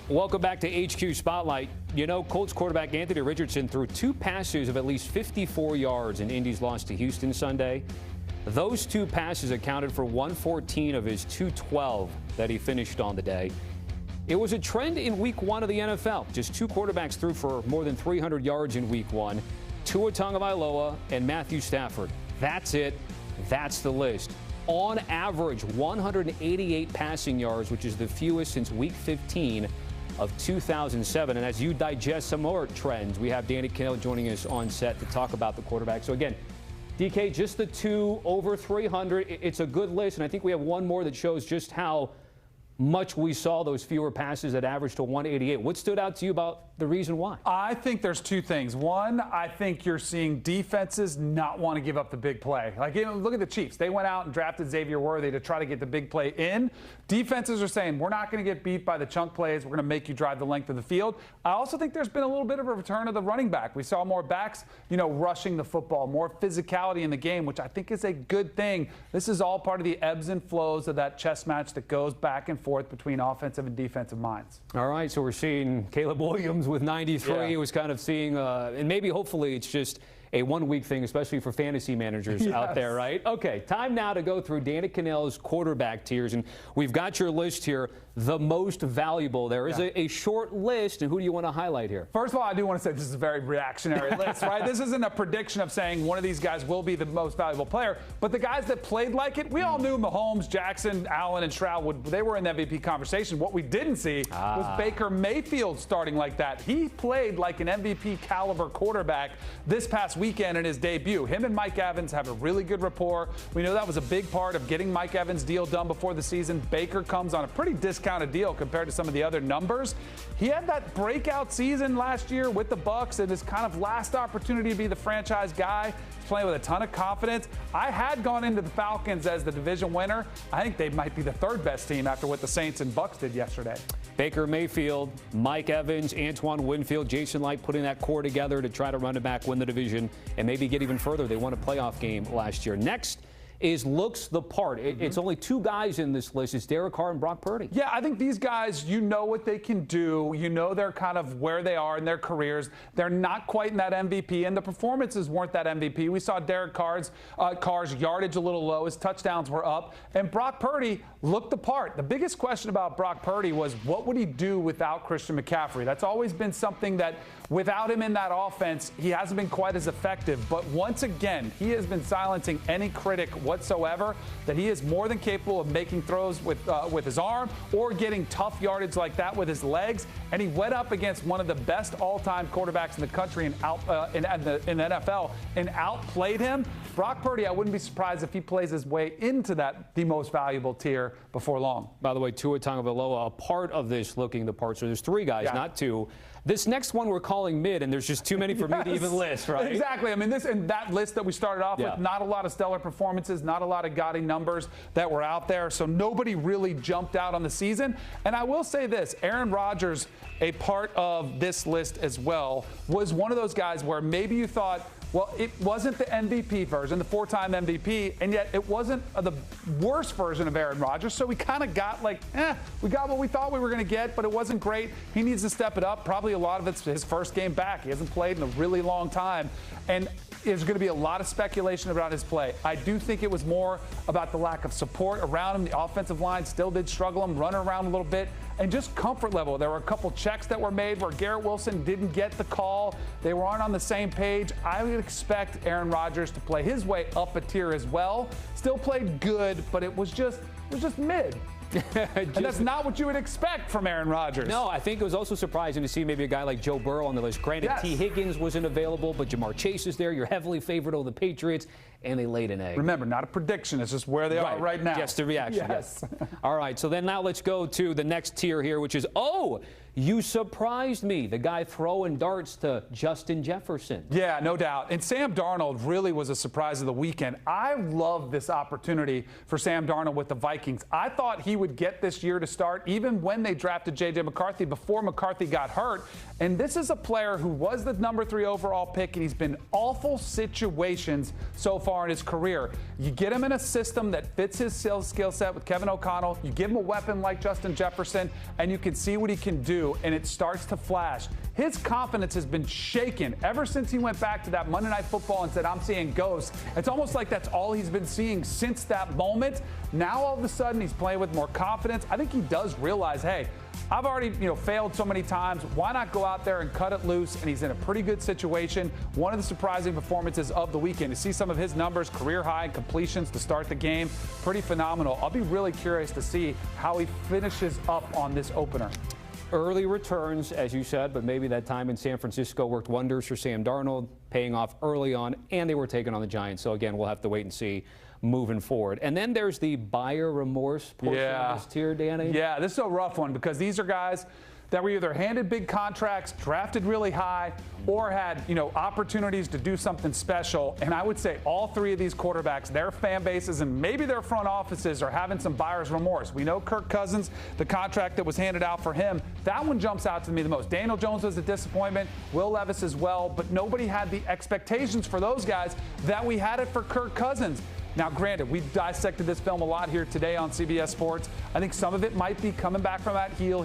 Welcome back to HQ Spotlight. You know, Colts quarterback Anthony Richardson threw 2 passes of at least 54 yards in Indy's loss to Houston Sunday. Those 2 passes accounted for 114 of his 212 that he finished on the day. It was a trend in Week 1 of the NFL. Just 2 quarterbacks threw for more than 300 yards in Week 1. Tua Tagovailoa and Matthew Stafford. That's it. That's the list. On average, 188 passing yards, which is the fewest since Week 15 of 2007. And as you digest some more trends, we have Danny Kanell joining us on set to talk about the quarterback. So again, DK, just the 2 over 300. It's a good list, and I think we have one more that shows just how much we saw those fewer passes that averaged to 188. What stood out to you about the reason why? I think there's 2 things. One, I think you're seeing defenses not want to give up the big play. Like, you know, look at the Chiefs. They went out and drafted Xavier Worthy to try to get the big play in. Defenses are saying, we're not going to get beat by the chunk plays. We're going to make you drive the length of the field. I also think there's been a little bit of a return of the running back. We saw more backs, rushing the football, more physicality in the game, which I think is a good thing. This is all part of the ebbs and flows of that chess match that goes back and forth between offensive and defensive minds. All right, so we're seeing Caleb Williams with 93. Yeah. He was kind of seeing, and maybe hopefully it's just a 1-week thing, especially for fantasy managers out there, right? Okay, time now to go through Danny Kanell's quarterback tiers, and we've got your list here, the most valuable. There is a short list, and who do you want to highlight here? First of all, I do want to say this is a very reactionary list, right? This isn't a prediction of saying one of these guys will be the most valuable player, but the guys that played like it, we all knew Mahomes, Jackson, Allen, and Stroud, they were in the MVP conversation. What we didn't see was Baker Mayfield starting like that. He played like an MVP caliber quarterback this past weekend in his debut. Him and Mike Evans have a really good rapport. We know that was a big part of getting Mike Evans' deal done before the season. Baker comes on a pretty discounted deal compared to some of the other numbers. He had that breakout season last year with the Bucs and his kind of last opportunity to be the franchise guy. He's playing with a ton of confidence. I had gone into the Falcons as the division winner. I think they might be the 3rd best team after what the Saints and Bucs did yesterday. Baker Mayfield, Mike Evans, Antoine Winfield, Jason Light putting that core together to try to run it back, win the division, and maybe get even further. They won a playoff game last year. Next is looks the part. It's only 2 guys in this list. It's Derek Carr and Brock Purdy. Yeah, I think these guys, you know what they can do. You know they're kind of where they are in their careers. They're not quite in that MVP, and the performances weren't that MVP. We saw Derek Carr's yardage a little low. His touchdowns were up, and Brock Purdy looked the part. The biggest question about Brock Purdy was what would he do without Christian McCaffrey? That's always been something that without him in that offense, he hasn't been quite as effective. But once again, he has been silencing any critic whatsoever that he is more than capable of making throws with his arm or getting tough yardage like that with his legs. And he went up against one of the best all-time quarterbacks in the country in the NFL and outplayed him. Brock Purdy, I wouldn't be surprised if he plays his way into the most valuable tier before long. By the way, Tua Tagovailoa, a part of this looking the part. So there's 3 guys, not 2. This next one we're calling mid, and there's just too many for me to even list, right? Exactly. I mean, this and that list that we started off with, not a lot of stellar performances, not a lot of gaudy numbers that were out there, so nobody really jumped out on the season. And I will say this, Aaron Rodgers, a part of this list as well, was one of those guys where maybe you thought, well, it wasn't the MVP version, the 4-time MVP, and yet it wasn't the worst version of Aaron Rodgers. So we kind of got we got what we thought we were going to get, but it wasn't great. He needs to step it up. Probably a lot of it's his first game back. He hasn't played in a really long time. And there's going to be a lot of speculation about his play. I do think it was more about the lack of support around him. The offensive line still did struggle him, running around a little bit, and just comfort level. There were a couple checks that were made where Garrett Wilson didn't get the call. They weren't on the same page. I would expect Aaron Rodgers to play his way up a tier as well. Still played good, but it was just mid. And that's not what you would expect from Aaron Rodgers. No, I think it was also surprising to see maybe a guy like Joe Burrow on the list. Granted, T. Higgins wasn't available, but Jamar Chase is there. You're heavily favored over the Patriots, and they laid an egg. Remember, not a prediction. It's just where they are right now. Just a reaction. Yes. All right, so then now let's go to the next tier here, which is, you surprised me. The guy throwing darts to Justin Jefferson. Yeah, no doubt. And Sam Darnold really was a surprise of the weekend. I love this opportunity for Sam Darnold with the Vikings. I thought he would get this year to start, even when they drafted J.J. McCarthy, before McCarthy got hurt. And this is a player who was the number 3 overall pick, and he's been awful situations so far far in his career. You get him in a system that fits his skill set with Kevin O'Connell. You give him a weapon like Justin Jefferson, and you can see what he can do, and it starts to flash. His confidence has been shaken ever since he went back to that Monday Night Football and said, I'm seeing ghosts. It's almost like that's all he's been seeing since that moment. Now, all of a sudden, he's playing with more confidence. I think he does realize, hey, I've already failed so many times. Why not go out there and cut it loose? And he's in a pretty good situation. One of the surprising performances of the weekend. To see some of his numbers, career high completions to start the game, pretty phenomenal. I'll be really curious to see how he finishes up on this opener. Early returns, as you said, but maybe that time in San Francisco worked wonders for Sam Darnold, paying off early on, and they were taking on the Giants. So, again, we'll have to wait and see moving forward. And then there's the buyer remorse portion of this tier, Danny. Yeah, this is a rough one because these are guys that were either handed big contracts, drafted really high, or had, opportunities to do something special. And I would say all three of these quarterbacks, their fan bases and maybe their front offices are having some buyer's remorse. We know Kirk Cousins, the contract that was handed out for him, that one jumps out to me the most. Daniel Jones was a disappointment, Will Levis as well, but nobody had the expectations for those guys that we had it for Kirk Cousins. Now, granted, we've dissected this film a lot here today on CBS Sports. I think some of it might be coming back from that heel.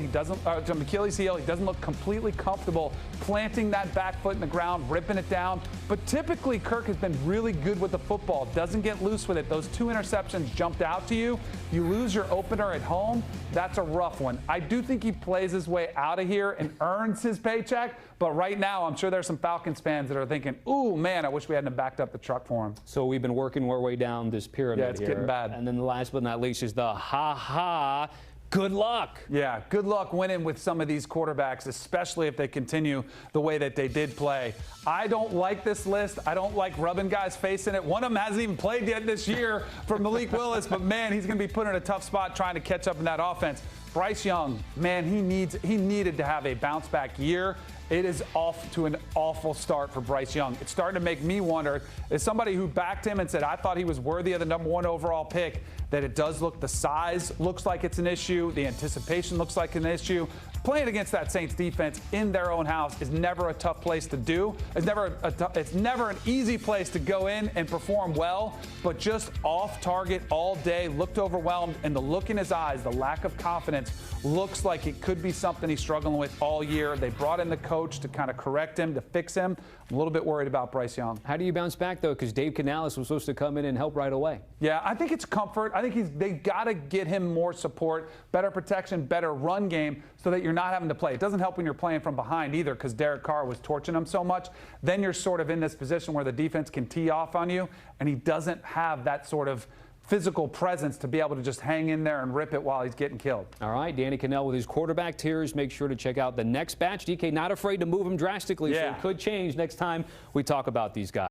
From Achilles heel. He doesn't look completely comfortable planting that back foot in the ground, ripping it down. But typically, Kirk has been really good with the football. Doesn't get loose with it. Those 2 interceptions jumped out to you. You lose your opener at home. That's a rough one. I do think he plays his way out of here and earns his paycheck. But right now, I'm sure there's some Falcons fans that are thinking, ooh, man, I wish we hadn't backed up the truck for him. So we've been working our way down this pyramid Yeah, it's here. getting bad. And then the last but not least is the ha-ha. Good luck. Yeah, good luck winning with some of these quarterbacks, especially if they continue the way that they did play. I don't like this list. I don't like rubbing guys' face in it. One of them hasn't even played yet this year from Malik Willis, but, man, he's going to be put in a tough spot trying to catch up in that offense. Bryce Young, man, he needed to have a bounce-back year. It is off to an awful start for Bryce Young. It's starting to make me wonder, as somebody who backed him and said, I thought he was worthy of the #1 overall pick, that it does look, the size looks like it's an issue. The anticipation looks like an issue. Playing against that Saints defense in their own house is never a tough place to do. It's never an easy place to go in and perform well, but just off target all day, looked overwhelmed, and the look in his eyes, the lack of confidence, looks like it could be something he's struggling with all year. They brought in the coach to kind of correct him, to fix him. I'm a little bit worried about Bryce Young. How do you bounce back, though? Because Dave Kanell was supposed to come in and help right away. Yeah, I think it's comfort. I think they got to get him more support, better protection, better run game, so that you're not having to play. It doesn't help when you're playing from behind either, because Derek Carr was torching him so much. Then you're sort of in this position where the defense can tee off on you, and he doesn't have that sort of physical presence to be able to just hang in there and rip it while he's getting killed. All right, Danny Kanell with his quarterback tiers. Make sure to check out the next batch. DK not afraid to move him drastically, so it could change next time we talk about these guys.